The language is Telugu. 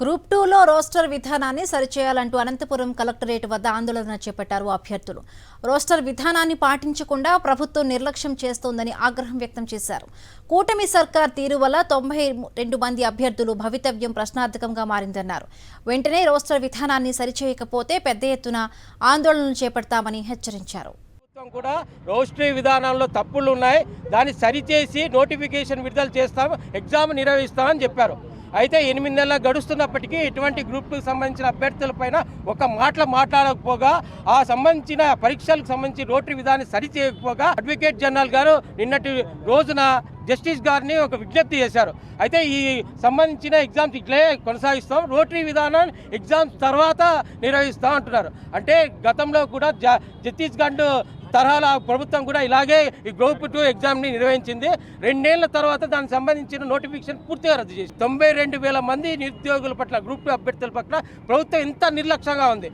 గ్రూప్ 2లో రోస్టర్ విధానాన్ని సరిచేయాలంటూ అనంతపురం కలెక్టరేట్ వద్ద ఆందోళన చేపట్టారు అభ్యర్థులు. రోస్టర్ విధానాన్ని పాటించకుండా ప్రభుత్వం నిర్లక్ష్యం చేస్తోందని ఆగ్రహం వ్యక్తం చేశారు. కూటమి సర్కార్ తీరు వల్ల 92 మంది అభ్యర్థులు భవితవ్యం ప్రశ్నార్థకంగా మారిందన్నారు. వెంటనే రోస్టర్ విధానాన్ని సరిచేయకపోతే పెద్ద ఎత్తున ఆందోళనలు చేపడతామని హెచ్చరించారు. కూడా రోస్టర్ విధానంలో తప్పులు ఉన్నాయి, దాన్ని సరిచేసి నోటిఫికేషన్ విడుదల చేస్తాం, ఎగ్జామ్ నిర్వహిస్తామని చెప్పారు. అయితే 8 నెలలు గడుస్తున్నప్పటికీ ఇటువంటి గ్రూప్ 2కి సంబంధించిన అభ్యర్థులపైన ఒక మాట్లాడకపోగా ఆ సంబంధించిన పరీక్షలకు సంబంధించి రోటరీ విధానాన్ని సరిచేయకపోగా అడ్వకేట్ జనరల్ గారు నిన్నటి రోజున జస్టిస్ గారిని ఒక విజ్ఞప్తి చేశారు. అయితే ఈ సంబంధించిన ఎగ్జామ్స్ ఇట్లే కొనసాగిస్తాం, రోటరీ విధానాన్ని ఎగ్జామ్స్ తర్వాత నిర్వహిస్తాం అంటున్నారు. అంటే గతంలో కూడా ఛత్తీస్గఢ్ తరహాలో ప్రభుత్వం కూడా ఇలాగే ఈ గ్రూప్ 2 ఎగ్జామ్ని నిర్వహించింది. 2 ఏళ్ల తర్వాత దానికి సంబంధించిన నోటిఫికేషన్ పూర్తిగా రద్దు చేసి 92,000 మంది నిరుద్యోగుల పట్ల గ్రూప్ 2 అభ్యర్థుల పట్ల ప్రభుత్వం ఎంత నిర్లక్ష్యంగా ఉంది.